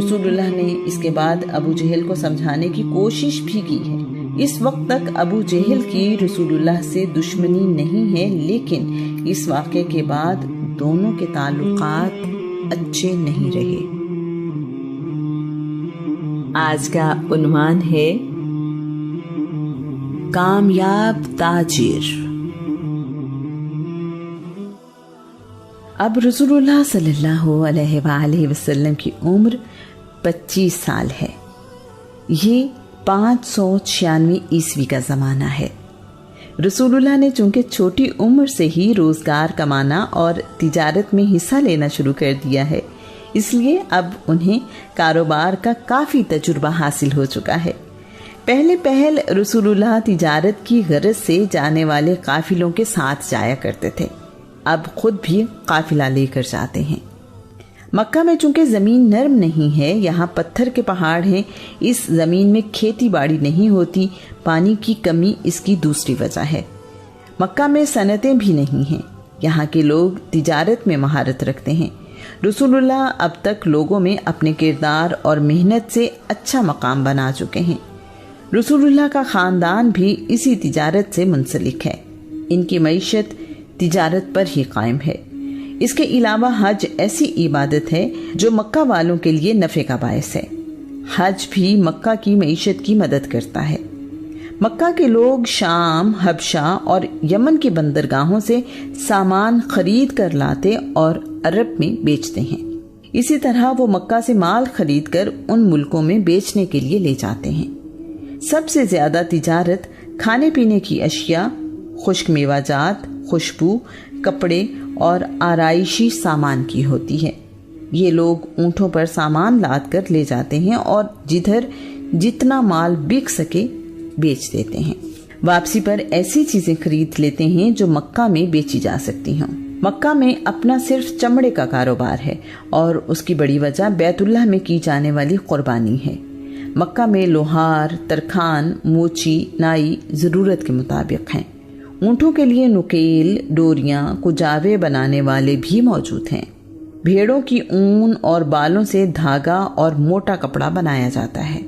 رسول اللہ نے اس کے بعد ابو جہل کو سمجھانے کی کوشش بھی کی ہے۔ اس وقت تک ابو جہل کی رسول اللہ سے دشمنی نہیں ہے، لیکن اس واقعے کے بعد دونوں کے تعلقات اچھے نہیں رہے۔ آج کا عنوان ہے کامیاب تاجر۔ اب رسول اللہ صلی اللہ علیہ وآلہ وسلم کی عمر 25 سال ہے۔ یہ 596 عیسوی کا زمانہ ہے۔ رسول اللہ نے چونکہ چھوٹی عمر سے ہی روزگار کمانا اور تجارت میں حصہ لینا شروع کر دیا ہے، اس لیے اب انہیں کاروبار کا کافی تجربہ حاصل ہو چکا ہے۔ پہل رسول اللہ تجارت کی غرض سے جانے والے قافلوں کے ساتھ جایا کرتے تھے، اب خود بھی قافلہ لے کر جاتے ہیں۔ مکہ میں چونکہ زمین نرم نہیں ہے، یہاں پتھر کے پہاڑ ہیں، اس زمین میں کھیتی باڑی نہیں ہوتی، پانی کی کمی اس کی دوسری وجہ ہے۔ مکہ میں صنعتیں بھی نہیں ہیں، یہاں کے لوگ تجارت میں مہارت رکھتے ہیں۔ رسول اللہ اب تک لوگوں میں اپنے کردار اور محنت سے اچھا مقام بنا چکے ہیں۔ رسول اللہ کا خاندان بھی اسی تجارت سے منسلک ہے، ان کی معیشت تجارت پر ہی قائم ہے۔ اس کے علاوہ حج ایسی عبادت ہے جو مکہ والوں کے لیے نفع کا باعث ہے۔ حج بھی مکہ کی معیشت کی مدد کرتا ہے۔ مکہ کے لوگ شام، حبشہ اور یمن کی بندرگاہوں سے سامان خرید کر لاتے اور عرب میں بیچتے ہیں۔ اسی طرح وہ مکہ سے مال خرید کر ان ملکوں میں بیچنے کے لیے لے جاتے ہیں۔ سب سے زیادہ تجارت کھانے پینے کی اشیاء، خشک میوہ جات، خوشبو، کپڑے اور آرائشی سامان کی ہوتی ہے۔ یہ لوگ اونٹوں پر سامان لاد کر لے جاتے ہیں اور جدھر جتنا مال بک سکے بیچ دیتے ہیں۔ واپسی پر ایسی چیزیں خرید لیتے ہیں جو مکہ میں بیچی جا سکتی ہوں۔ مکہ میں اپنا صرف چمڑے کا کاروبار ہے اور اس کی بڑی وجہ بیت اللہ میں کی جانے والی قربانی ہے۔ مکہ میں لوہار، ترکھان، موچی، نائی ضرورت کے مطابق ہیں۔ اونٹوں کے لیے نکیل، ڈوریاں، کجاوے بنانے والے بھی موجود ہیں۔ بھیڑوں کی اون اور بالوں سے دھاگا اور موٹا کپڑا بنایا جاتا ہے۔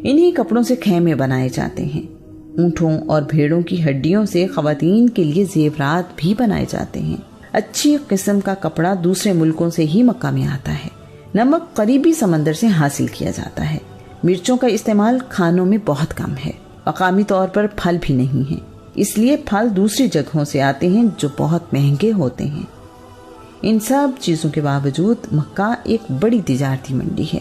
انہی کپڑوں سے خیمے بنائے جاتے ہیں۔ اونٹوں اور بھیڑوں کی ہڈیوں سے خواتین کے لیے زیورات بھی بنائے جاتے ہیں۔ اچھی قسم کا کپڑا دوسرے ملکوں سے ہی مکہ میں آتا ہے۔ نمک قریبی سمندر سے حاصل کیا جاتا ہے۔ مرچوں کا استعمال کھانوں میں بہت کم ہے۔ مقامی طور پر پھل بھی نہیں ہیں، اس لیے پھل دوسری جگہوں سے آتے ہیں جو بہت مہنگے ہوتے ہیں۔ ان سب چیزوں کے باوجود مکہ ایک بڑی تجارتی منڈی ہے۔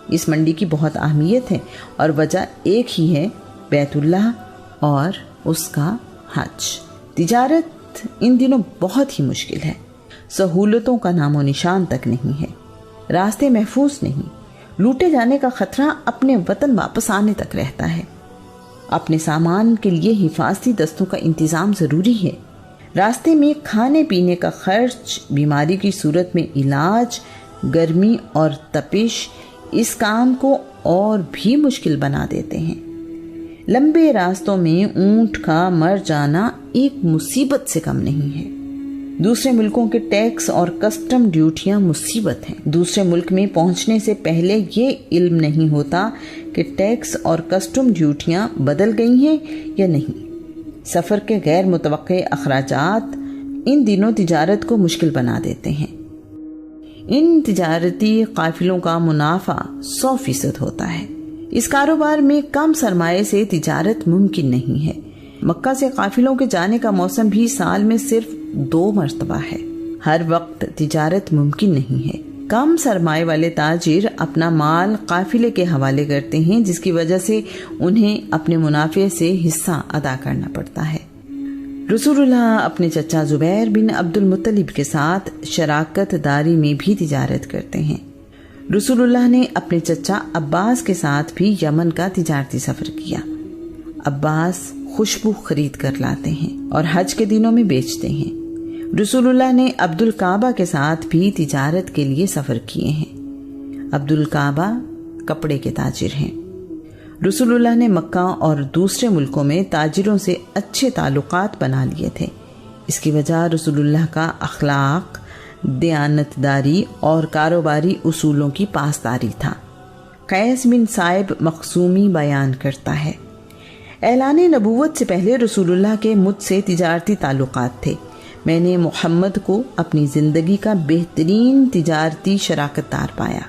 اس منڈی کی بہت اہمیت ہے اور وجہ ایک ہی ہے، بیت اللہ اور اس کا حج۔ تجارت ان دنوں بہت ہی مشکل ہے۔ سہولتوں کا نام و نشان تک نہیں ہے، راستے محفوظ نہیں، لوٹے جانے کا خطرہ اپنے وطن واپس آنے تک رہتا ہے۔ اپنے سامان کے لیے حفاظتی دستوں کا انتظام ضروری ہے۔ راستے میں کھانے پینے کا خرچ، بیماری کی صورت میں علاج، گرمی اور تپش اس کام کو اور بھی مشکل بنا دیتے ہیں۔ لمبے راستوں میں اونٹ کا مر جانا ایک مصیبت سے کم نہیں ہے۔ دوسرے ملکوں کے ٹیکس اور کسٹم ڈیوٹیاں مصیبت ہیں۔ دوسرے ملک میں پہنچنے سے پہلے یہ علم نہیں ہوتا کہ ٹیکس اور کسٹم ڈیوٹیاں بدل گئی ہیں یا نہیں۔ سفر کے غیر متوقع اخراجات ان دنوں تجارت کو مشکل بنا دیتے ہیں۔ ان تجارتی قافلوں کا منافع 100% ہوتا ہے۔ اس کاروبار میں کم سرمایے سے تجارت ممکن نہیں ہے۔ مکہ سے قافلوں کے جانے کا موسم بھی سال میں صرف 2 مرتبہ ہے۔ ہر وقت تجارت ممکن نہیں ہے۔ کم سرمایہ والے تاجر اپنا مال قافلے کے حوالے کرتے ہیں، جس کی وجہ سے انہیں اپنے منافع سے حصہ ادا کرنا پڑتا ہے۔ رسول اللہ اپنے چچا زبیر بن عبد المطلب کے ساتھ شراکت داری میں بھی تجارت کرتے ہیں۔ رسول اللہ نے اپنے چچا عباس کے ساتھ بھی یمن کا تجارتی سفر کیا۔ عباس خوشبو خرید کر لاتے ہیں اور حج کے دنوں میں بیچتے ہیں۔ رسول اللہ نے عبد الکعبہ کے ساتھ بھی تجارت کے لیے سفر کیے ہیں۔ عبد الکعبہ کپڑے کے تاجر ہیں۔ رسول اللہ نے مکہ اور دوسرے ملکوں میں تاجروں سے اچھے تعلقات بنا لیے تھے۔ اس کی وجہ رسول اللہ کا اخلاق، دیانتداری اور کاروباری اصولوں کی پاسداری تھا۔ قیس بن صائب مخزومی بیان کرتا ہے، اعلان نبوت سے پہلے رسول اللہ کے مجھ سے تجارتی تعلقات تھے۔ میں نے محمد کو اپنی زندگی کا بہترین تجارتی شراکت دار پایا۔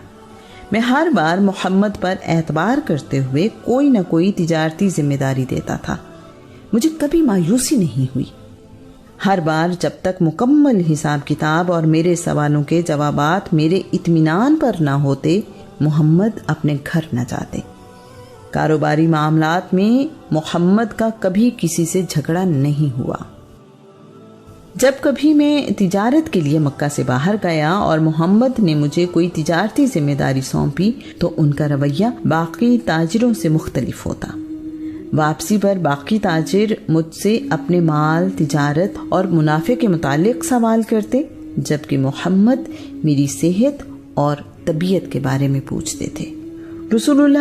میں ہر بار محمد پر اعتبار کرتے ہوئے کوئی نہ کوئی تجارتی ذمہ داری دیتا تھا۔ مجھے کبھی مایوسی نہیں ہوئی۔ ہر بار جب تک مکمل حساب کتاب اور میرے سوالوں کے جوابات میرے اطمینان پر نہ ہوتے، محمد اپنے گھر نہ جاتے۔ کاروباری معاملات میں محمد کا کبھی کسی سے جھگڑا نہیں ہوا۔ جب کبھی میں تجارت کے لیے مکہ سے باہر گیا اور محمد نے مجھے کوئی تجارتی ذمہ داری سونپی تو ان کا رویہ باقی تاجروں سے مختلف ہوتا۔ واپسی پر باقی تاجر مجھ سے اپنے مال، تجارت اور منافع کے متعلق سوال کرتے، جبکہ محمد میری صحت اور طبیعت کے بارے میں پوچھتے تھے۔ رسول اللہ